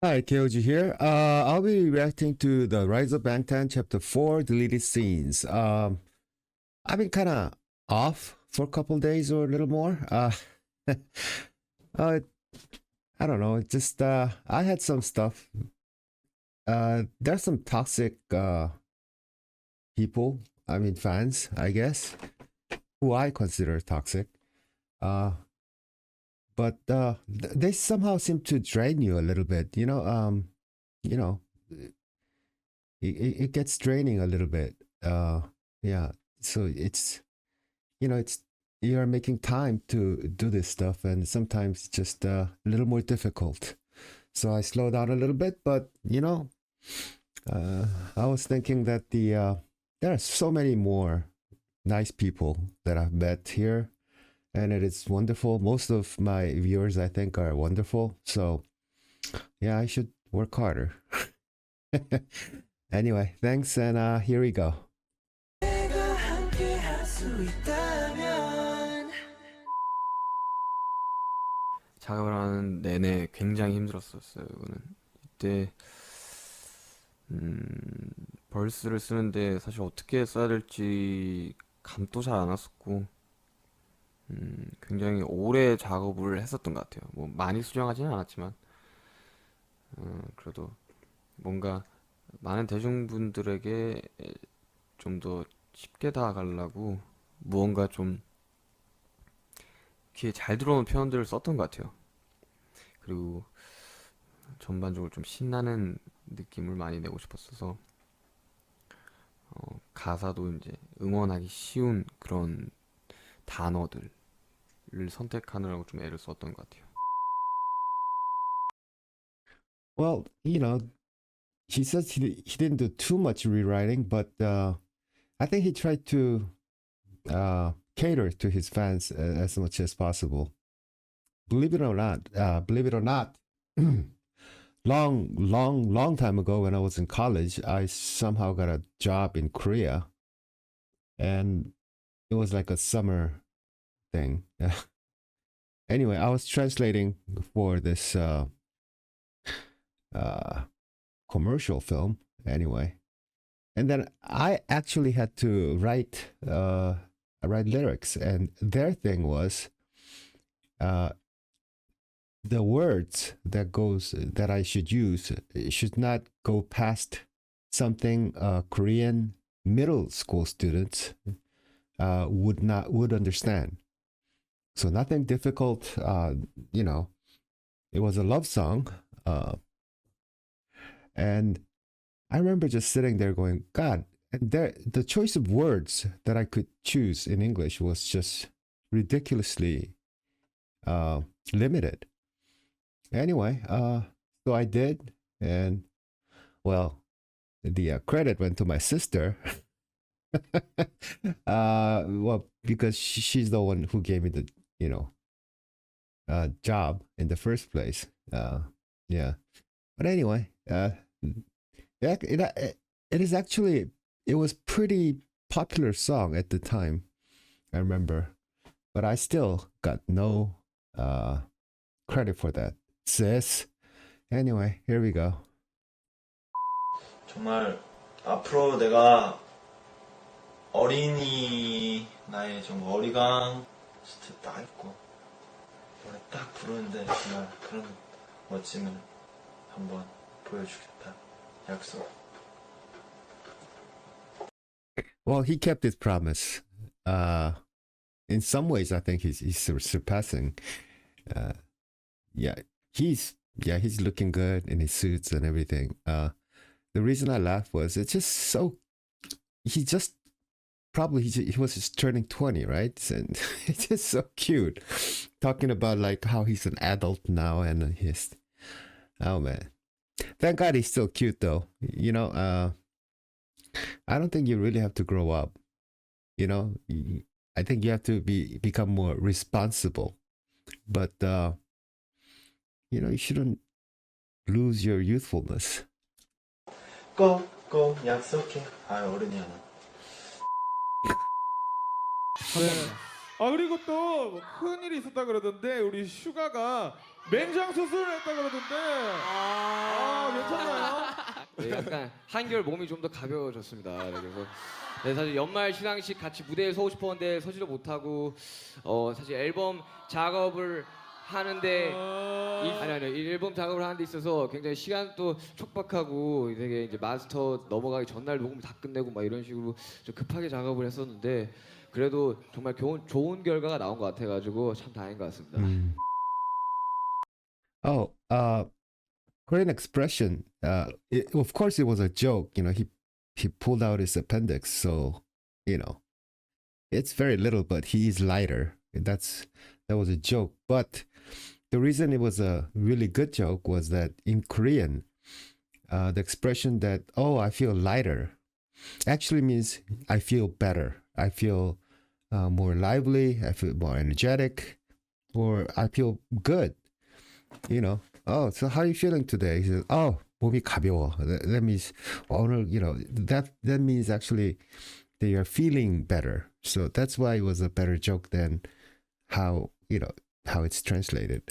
Hi, KOG here. I'll be reacting to the Rise of Bangtan Chapter 4 deleted scenes. I've been kind of off for a couple days or a little more. Uh, I don't know. It just I had some stuff. There's some toxic people. I mean, fans, I guess, who I consider toxic. Uh, but they somehow seem to drain you a little bit. You know, it gets draining a little bit. Yeah. So it's you're making time to do this stuff, and sometimes it's just a little more difficult. So I slow down a little bit, but uh, I was thinking that there are so many more nice people that I've met here, and it is wonderful. Most of my viewers, I think, are wonderful. So yeah, I should work harder. Anyway, thanks, and here we go. 작업을 하는 내내 굉장히 힘들었었어요. 이거는 이때 벌스를 쓰는데 사실 어떻게 써야 될지 감도 잘 안 왔었고 굉장히 오래 작업을 했었던 것 같아요. 뭐 많이 수정하지는 않았지만 그래도 뭔가 많은 대중분들에게 좀 더 쉽게 다가가려고 무언가 좀 귀에 잘 들어오는 표현들을 썼던 것 같아요. 그리고 전반적으로 좀 신나는 느낌을 많이 내고 싶었어서 가사도 이제 응원하기 쉬운 그런 단어들을 선택하느라고 좀 애를 썼던 것 같아요. Well, he says he didn't do too much rewriting, but I think he tried to cater to his fans as much as possible. Believe it or not, long time ago when I was in college, I somehow got a job in Korea, and it was like a summer thing. Anyway, I was translating for this commercial film. Anyway, and then I actually had to write lyrics, and their thing was the words that I should use should not go past something Korean middle school students would understand. So nothing difficult. It was a love song, and I remember just sitting there going, God. And the choice of words that I could choose in English was just ridiculously limited. Anyway, so I did, and well, the credit went to my sister. Well, because she's the one who gave me the job in the first place. Yeah, but anyway, yeah, it is actually it was pretty popular song at the time. I remember, but I still got no credit for that. Sis. Anyway, here we go. 정말 앞으로 내가 어린이 나이에 좀 어리광 진짜 딱 있고 노래 딱 부르는데 정말 그런 멋짐을 한번 보여주겠다. 약속. Well, he kept his promise. In some ways, I think he's surpassing. Yeah, he's looking good in his suits and everything. The reason I laughed was it's just so he just probably he was just turning 20, right? And it's just so cute talking about like how he's an adult now, and he's oh man, thank God he's still cute though. I don't think you really have to grow up. I think you have to become more responsible, but you shouldn't lose your youthfulness. 꼭꼭 약속해. 아 어른이야 나. 네. 아 그리고 또 큰일이 있었다 그러던데 우리 슈가가 맹장 수술을 했다 그러던데. 네, 약간 한결 몸이 좀 더 가벼워졌습니다. 네, 그래서 네, 사실 연말 시상식 같이 무대에 서고 싶었는데 서지도 못하고 사실 앨범 작업을 하는데 이 앨범 작업을 하는 데 있어서 굉장히 시간도 촉박하고 되게 이제 마스터 넘어가기 전날 녹음 다 끝내고 막 이런 식으로 좀 급하게 작업을 했었는데 그래도 정말 좋은 결과가 나온 것 같아가지고 참 다행인 것 같습니다. Oh, Korean expression. Of course, it was a joke. You know, he pulled out his appendix, so you know, it's very little, but he is lighter. That was a joke. But the reason it was a really good joke was that in Korean, the expression that I feel lighter actually means I feel better. I feel more lively. I feel more energetic, or I feel good. You know. Oh, so how are you feeling today? He says, "Oh, 몸이 가벼워." That means 오늘, you know, that means actually they are feeling better. So that's why it was a better joke than how, you know, how it's translated.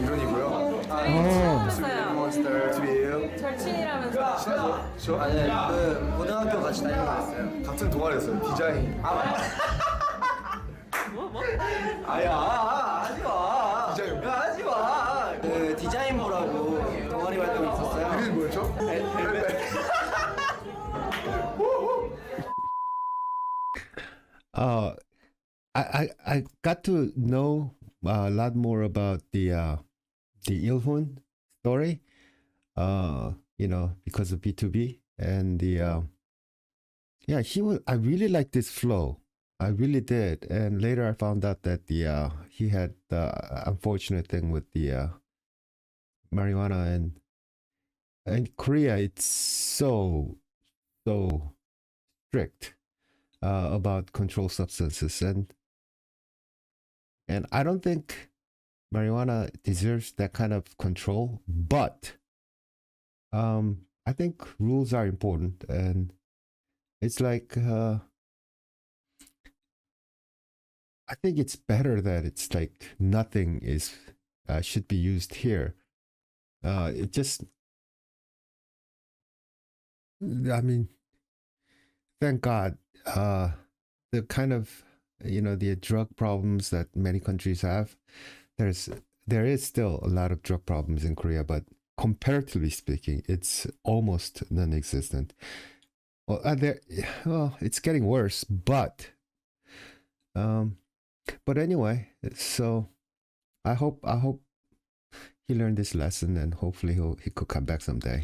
이론이고요. 하셨어요. 집이에요. 절친이라면서. 그 고등학교 같이 다니는 거였어요. 같은 동아리였어요. 디자인. 아야, 하지 마. 디자인. 야, 하지 마. 그 디자인부라고 동아리 활동이 있었어요. 이름이 뭐였죠? I got to know a lot more about the Ilhun story, you know, because of B2B and the yeah, I really liked this flow. I really did. And later I found out that he had the unfortunate thing with the marijuana, and in Korea it's so strict about controlled substances, and I don't think marijuana deserves that kind of control, but I think rules are important, and it's like I think it's better that it's like nothing is should be used here. It just, I mean, thank God, the kind of, you know, the drug problems that many countries have, there is still a lot of drug problems in Korea, but comparatively speaking, it's almost non-existent. Well, it's getting worse, but anyway, so I hope he learned this lesson, and hopefully he could come back someday.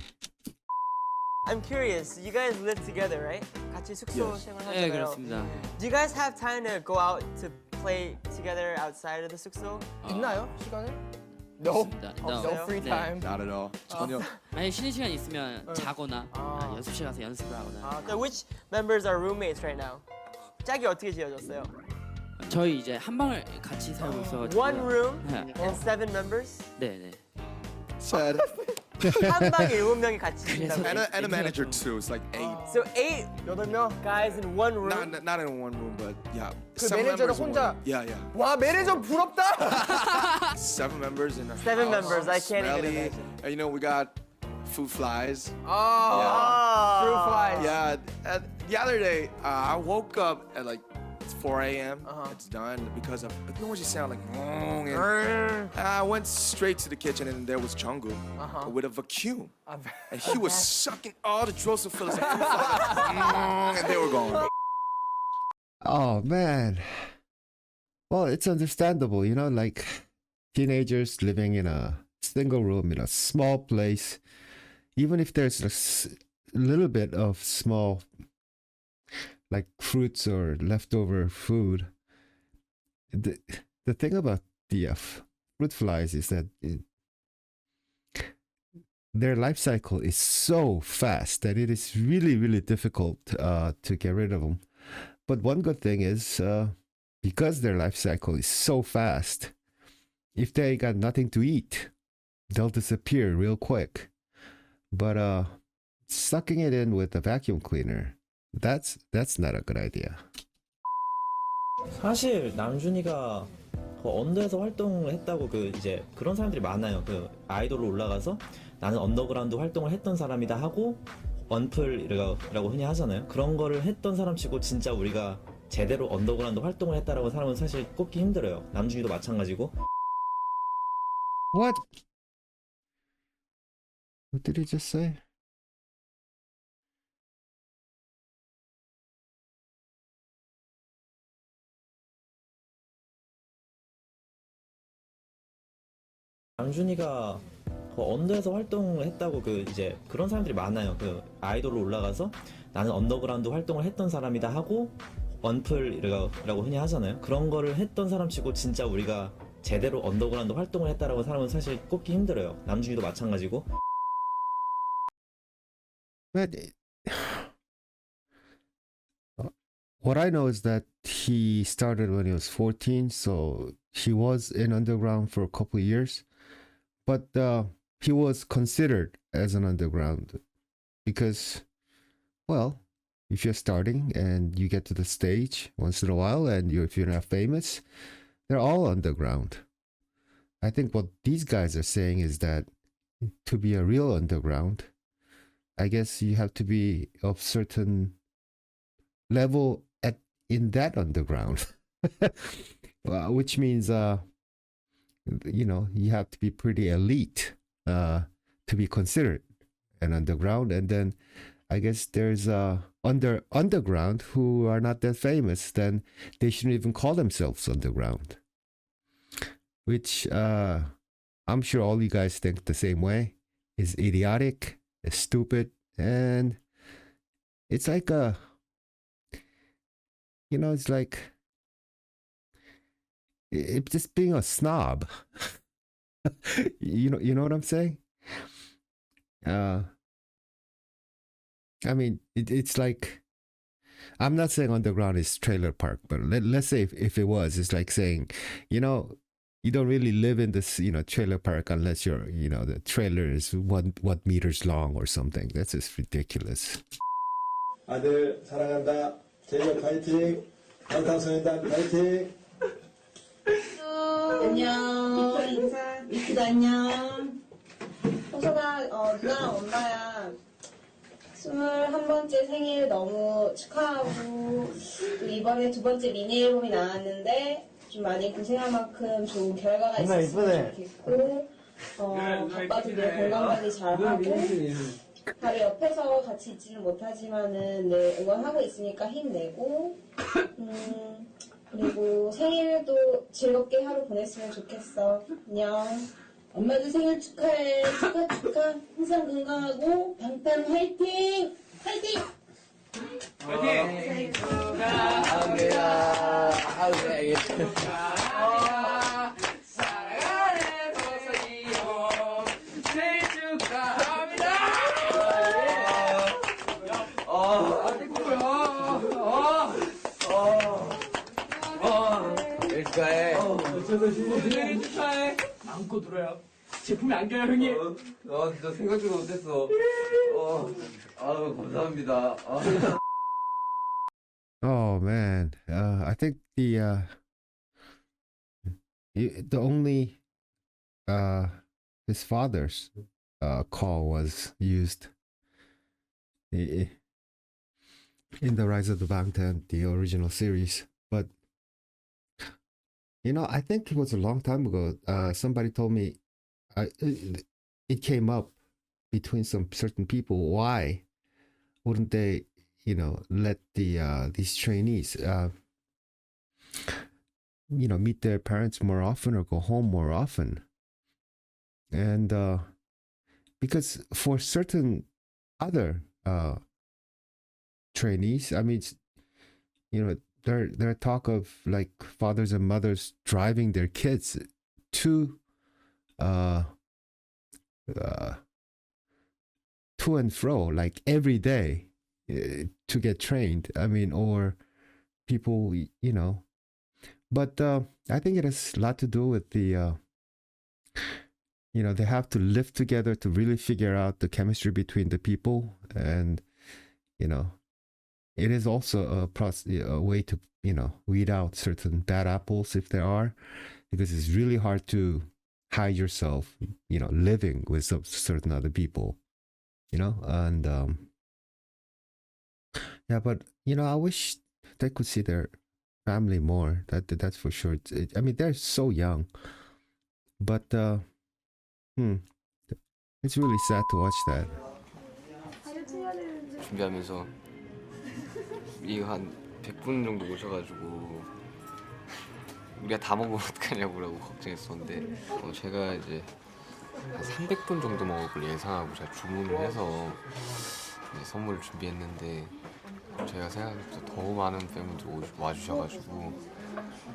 I'm curious. You guys live together, right? 같이 숙소 생활하잖아요. 네, 그렇습니다. Do you guys have time to go out to play together outside of the 숙소? 있나요? 시간을? No. 없어요? free 네. time. Not at all. 전혀. 만약에 쉬는 시간 있으면 자거나 연습실 가서 연습을 하거나. So which members are roommates right now? 짝이 어떻게 지어졌어요? 저희 이제 한 방을 같이 살고 있어가지고. One room 네. and 7 members? 네네. Sad. 한 방에 7명이 같이 지낸다고. And a manager too. It's like 8. So 8 8명 guys in one room? Not in one room, but yeah. 그 7 매니저는 members in 혼자. one. Yeah. 와, 매니저 부럽다. 7 members in a 7 house. members. I can't even Smelly. imagine. And, you know, we got fruit flies. Fruit flies. Yeah. The other day, I woke up at like 4 a.m. It's done because of the noisy sound like and I went straight to the kitchen and there was Jungkook with a vacuum. And he was sucking all the Drosophila and they were gone. Oh man. Well, it's understandable, you know, like teenagers living in a single room in a small place, even if there's a little bit of small like fruits or leftover food. The thing about the fruit flies is that their life cycle is so fast that it is really, really difficult to get rid of them. But one good thing is because their life cycle is so fast, if they got nothing to eat, they'll disappear real quick. But sucking it in with a vacuum cleaner, that's not a good idea. 사실 남준이가 그 언더에서 활동을 했다고 그 이제 그런 사람들이 많아요. 그 아이돌로 올라가서 나는 언더그라운드 활동을 했던 사람이다 하고 언플이라고 흔히 하잖아요. 그런 거를 했던 사람 치고 진짜 우리가 제대로 언더그라운드 활동을 했다라고 사람은 사실 꼽기 힘들어요. 남준이도 마찬가지고. What? What did he just say? 남준이가 그 언더에서 활동을 했다고 그 이제 그런 사람들이 많아요. 그 아이돌로 올라가서 나는 언더그라운드 활동을 했던 사람이다 하고 언플이라고 흔히 하잖아요. 그런 거를 했던 사람 치고 진짜 우리가 제대로 언더그라운드 활동을 했다라고 사람은 사실 꼽기 힘들어요. 남준이도 마찬가지고. But what I know is that he started when he was 14, so he was in underground for a couple of years. But he was considered as an underground because, well, if you're starting and you get to the stage once in a while, and if you're not famous, they're all underground. I think what these guys are saying is that to be a real underground, I guess you have to be of certain level in that underground, which means you have to be pretty elite to be considered an underground. And then I guess there's underground who are not that famous, then they shouldn't even call themselves underground, which I'm sure all you guys think the same way, is idiotic, is stupid, and it's like it's like it's just being a snob. you know what I'm saying? I mean, it's like, I'm not saying underground is trailer park, but let's say if it was, it's like saying, you don't really live in this, trailer park unless you're, the trailer is one meters long or something. That's just ridiculous. 아들 사랑한다. 제이홉 파이팅. 방탄소년단 파이팅. 안녕. 인사. 이쁘다 안녕. 호선아, 누나랑 엄마야. 21번째 생일 너무 축하하고, 또 이번에 두 번째 미니 앨범이 나왔는데, 좀 많이 고생한 만큼 좋은 결과가 있었으면 좋겠고, 바빠도 내 건강관리 잘하고, 바로 옆에서 같이 있지는 못하지만은 내 응원하고 있으니까 힘내고, 그리고 생일도 즐겁게 하루 보냈으면 좋겠어. 안녕. 엄마도 생일 축하해. 축하. 항상 건강하고 방탄 화이팅! 화이팅! 생일 축하합니다. 생일 축하합니다. 사랑하는 호선이요. 생일 축하합니다. 생일 축하해. 생일 축하해. 안고 들어요. 제품이 안겨요 형님. 진짜 생각지도 못했어. 감사합니다. Oh man, I think the only his father's call was used in the Rise of the Bangtan, the original series. But I think it was a long time ago. Somebody told me it came up between some certain people. Why wouldn't they, let these trainees, meet their parents more often or go home more often? And because for certain other trainees, I mean, there are talk of like fathers and mothers driving their kids to and fro like every day to get trained. I mean, or people, but I think it has a lot to do with the they have to live together to really figure out the chemistry between the people. And it is also a way to weed out certain bad apples if there are. because it's really hard to hide yourself, living with some certain other people, and yeah, but I wish they could see their family more. That's for sure. I mean, they're so young, but it's really sad to watch that. 준비하면서 이거 한 100분 정도 모셔가지고 우리가 다 먹으면 어떡하냐고 걱정했었는데 제가 이제 한 300분 정도 먹을 걸 예상하고 제가 주문을 해서 이제 선물을 준비했는데 제가 생각보다 더 많은 팬분들이 와주셔가지고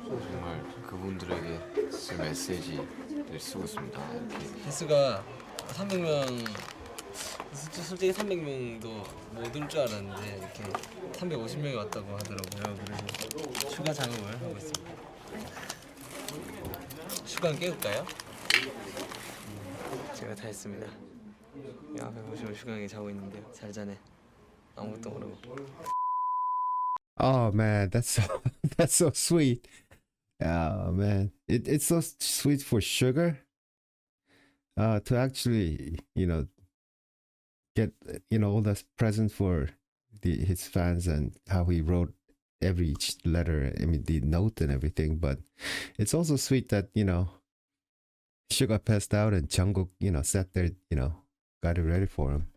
정말 그분들에게 쓸 메시지를 쓰고 있습니다. 이렇게. 횟수가 300명, 솔직히 300명도 못 올 줄 알았는데 이렇게 350명이 왔다고 하더라고요. 그래서 추가 작업을 하고 있습니다. 슈가는 깨울까요? 제가 다 했습니다. 앞에 보시면 슈가이 자고 있는데요. 잘 자네. 아무것도 모르고. Oh man, that's so sweet. Oh man, it's so sweet for Sugar to actually get all the presents for his fans and how he wrote every letter. I mean the note and everything, but it's also sweet that Sugar passed out and Jungkook sat there got it ready for him.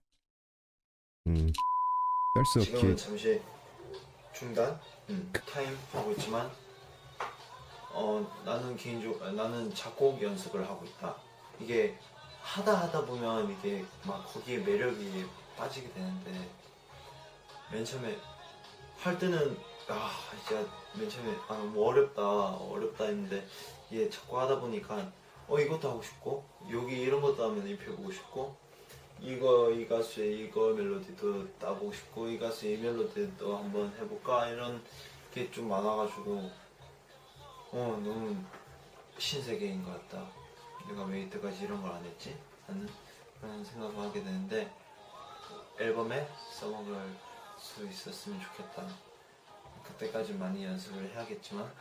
They're so 지금은 cute. 잠시 중단 타임 하고 있지만 나는 작곡 연습을 하고 있다. 이게 하다 보면 이게 막 거기에 매력이 빠지게 되는데 맨 처음에 할 때는 진짜 맨 처음에 너무 어렵다 했는데 이게 자꾸 하다 보니까 이것도 하고 싶고 여기 이런 것도 한번 입혀보고 싶고 이 가수의 이거 멜로디도 따보고 싶고 이 가수의 이 멜로디도 한번 해볼까 이런 게 좀 많아가지고 너무 신세계인 것 같다. 내가 왜 이때까지 이런 걸 안 했지? 하는 그런 생각을 하게 되는데 앨범에 써먹을 수 있었으면 좋겠다. 그때까지 많이 연습을 해야겠지만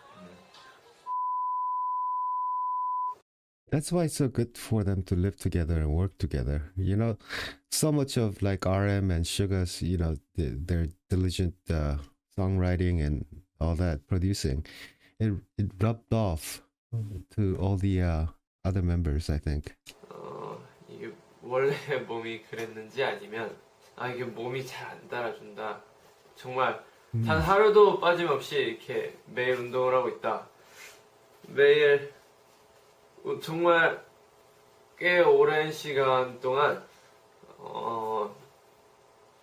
That's why it's so good for them to live together and work together. So much of like RM and Sugar's, their diligent songwriting and all that producing, it rubbed off to all the other members, I think. 이게 원래 몸이 그랬는지 아니면 이게 몸이 잘 안 따라준다. 정말 단 하루도 빠짐없이 이렇게 매일 운동을 하고 있다. 매일 정말 꽤 오랜 시간 동안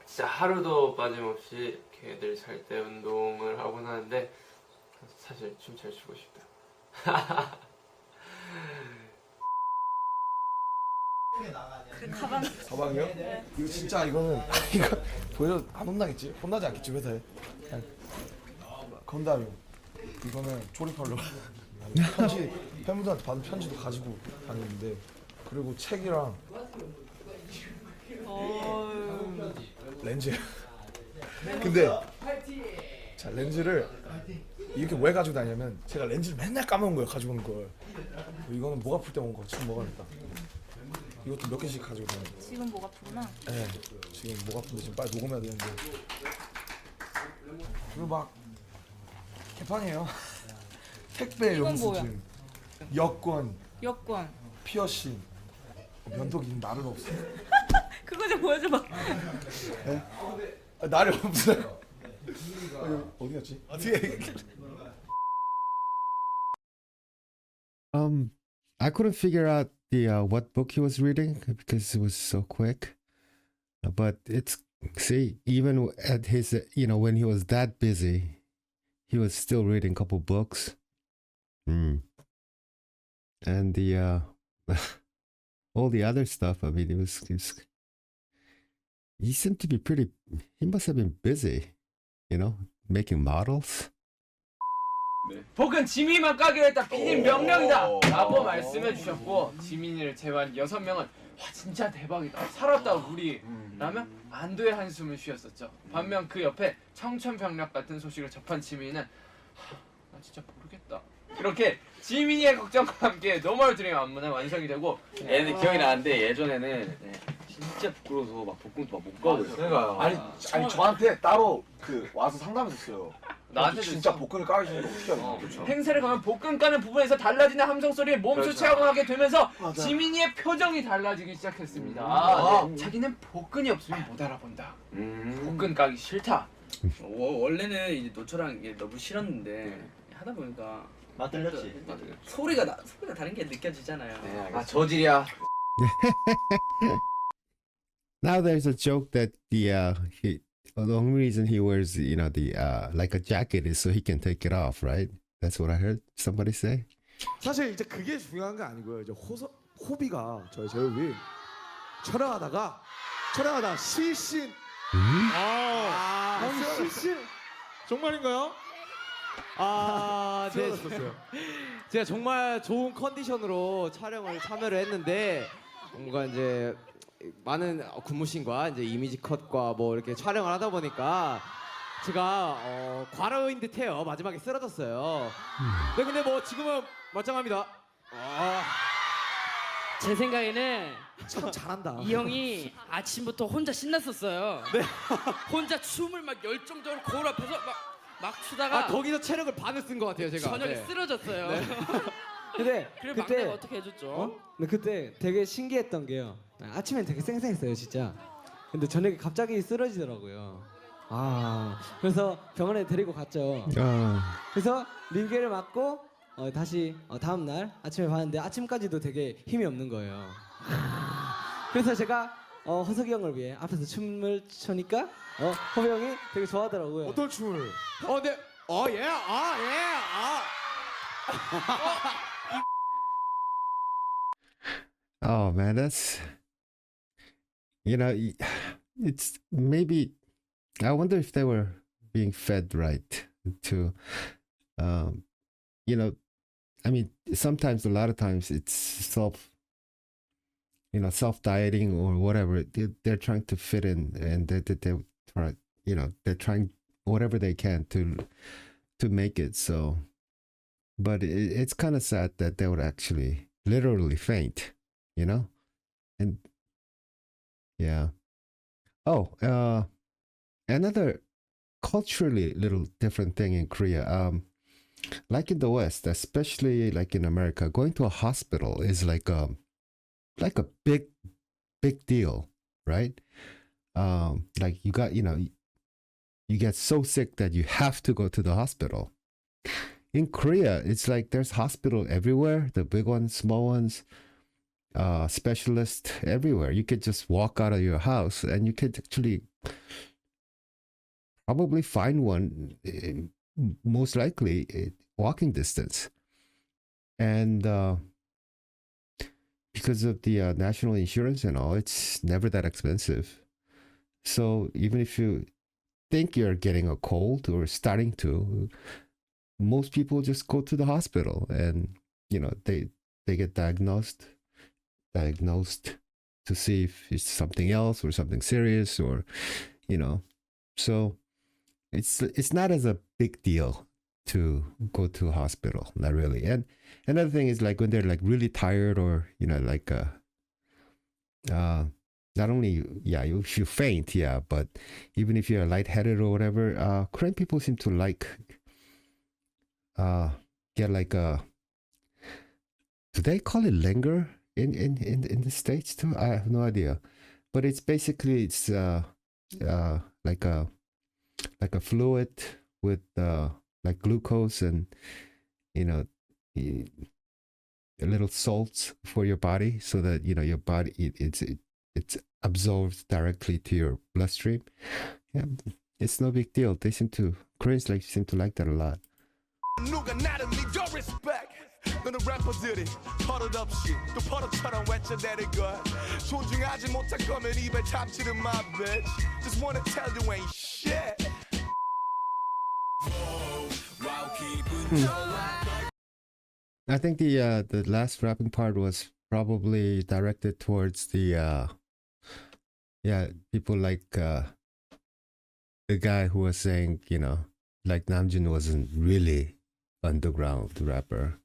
진짜 하루도 빠짐없이 이렇게 늘 잘 때 운동을 하곤 하는데 사실 춤 잘 추고 싶다. 가방이요? 이거 진짜 이거 보여 안 혼나겠지? 혼나지 않겠지 회사에? 그냥 건담이요. 이거는 조립하려고 편지 팬분들한테 받은 편지도 가지고 다니는데 그리고 책이랑 렌즈. 근데 자 렌즈를 이렇게 왜 가지고 다니냐면 제가 렌즈를 맨날 까먹은 거예요. 가지고 오는 걸. 이거는 목 아플 때 먹은 거 지금 먹어야겠다. 이것도 몇 개씩 가지고 다녀요. 지금 목 아프구나? 네, 지금 목 아픈데 지금 빨리 녹음해야 되는데. 그리고 막 개판이에요. 택배 영수증, 여권, 피어싱, 면도기 나를 없어. 그거 좀 보여줘봐. 네? 나를 없어요. 어디였지? 뒤에. I couldn't figure out the what book he was reading because it was so quick. But even at his when he was that busy, he was still reading a couple books. And the all the other stuff. I mean, he seemed to be he must have been busy, making models. 복은 지민이만 까기로 했다. PD님 명령이다 라고 말씀해 주셨고 지민이를 제외한 6명은 와 진짜 대박이다. 살았다 우리 라면 안도의 한숨을 쉬었었죠. 반면 그 옆에 청천벽력 같은 소식을 접한 지민이는 나 진짜 모르겠다. 이렇게 지민이의 걱정과 함께 노멀 드림 안무는 완성이 되고 얘는 기억이 나는데 예전에는 진짜 부끄러워서 막 복근도 막 못 가고 있어요. 그러니까요. 아니 저한테 따로 그 와서 상담했었어요. 나한테도 진짜 있어. 복근을 까주시는 거 어떻게 하냐. 그렇죠. 행사를 가면 복근 까는 부분에서 달라지는 함성 소리에 몸소 그렇죠. 체험하게 되면서 맞아. 지민이의 표정이 달라지기 시작했습니다. 자기는 복근이 없으면 못 알아본다. 복근 까기 싫다. 원래는 이제 노초랑 이게 너무 싫었는데 하다 보니까 맞들렸지. 소리가 다른 게 느껴지잖아요. 아 저질이야. Now there's a joke that the only reason he wears the like a jacket is so he can take it off, right? That's what I heard somebody say. 사실 이제 그게 중요한 게 아니고요. 이제 호비가 저희 제육이 촬영하다가 실신. 실신. 정말인가요? 네. 쓰러졌어요. 제가 정말 좋은 컨디션으로 촬영을 참여를 했는데 뭔가 이제 많은 군무신과 이제 이미지 컷과 뭐 이렇게 촬영을 하다 보니까 제가 과로인 듯해요. 마지막에 쓰러졌어요. 네, 근데 뭐 지금은 멀쩡합니다. 제 생각에는 참 잘한다. 이 형이 아침부터 혼자 신났었어요. 네. 혼자 춤을 막 열정적으로 거울 앞에서 막 추다가 거기서 체력을 반을 쓴 것 같아요, 제가. 저녁에 네. 쓰러졌어요. 근데 그래 그때 막내가 어떻게 해줬죠? 근데 그때 되게 신기했던 게요. 아침엔 되게 쌩쌩했어요, 진짜. 근데 저녁에 갑자기 쓰러지더라고요. 그래서 병원에 데리고 갔죠. 그래서 링겔을 맞고 다시 다음 날 아침에 봤는데 아침까지도 되게 힘이 없는 거예요. 그래서 제가 허석이 형을 위해 앞에서 춤을 추니까 허비 형이 되게 좋아하더라고요. 어떤 춤을? 네. 예. Oh man, that's it's maybe I wonder if they were being fed right to I mean sometimes a lot of times it's self dieting or whatever. They're trying to fit in and they're trying whatever they can to make it so, but it's kind of sad that they would actually literally faint, and yeah. Another culturally little different thing in Korea, like in the West, especially like in America, going to a hospital is like a big deal, right? Like you get so sick that you have to go to the hospital. In Korea, it's like there's hospital everywhere, the big ones, small ones, specialists everywhere. You could just walk out of your house and you could actually probably find one, most likely walking distance. And because of the national insurance and all, it's never that expensive. So even if you think you're getting a cold or starting to, most people just go to the hospital and they get diagnosed to see if it's something else or something serious or so it's not as a big deal to go to a hospital, not really. And another thing is like when they're like really tired or not only if you faint, but even if you're lightheaded or whatever, Korean people seem to get like a, do they call it linger in the States too? I have no idea, but it's basically like a fluid with like glucose and a little salts for your body so that your body it's absorbed directly to your bloodstream. Yeah, it's no big deal. Koreans seem to like that a lot. 누가 나를 믿어 respect 너는 래퍼들이 버릇없이 또 버릇처럼 외쳐대는 걸 존중하지 못할 거면 입에 참치는 my bitch just wanna tell you ain't shit. I think the last rapping part was probably directed towards the people like the guy who was saying like Namjoon wasn't really underground rapper.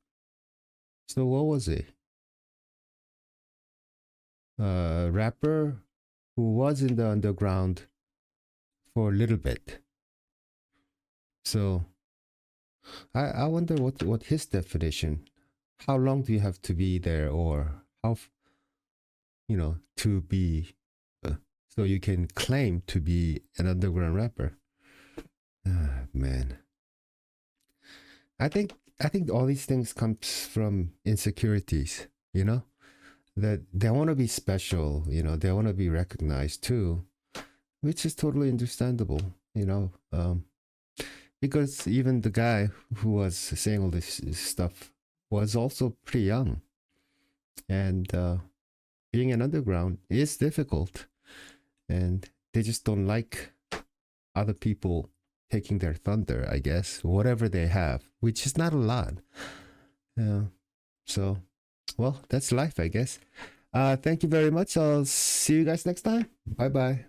So what was he? Rapper who was in the underground for a little bit. So I wonder what his definition. How long do you have to be there, or how, to be, so you can claim to be an underground rapper? Man, I think all these things comes from insecurities. That they want to be special. They want to be recognized too, which is totally understandable. Because even the guy who was saying all this stuff was also pretty young, and being an underground is difficult, and they just don't like other people taking their thunder, I guess, whatever they have, which is not a lot. So, well, that's life, I guess. Thank you very much. I'll see you guys next time. Bye bye.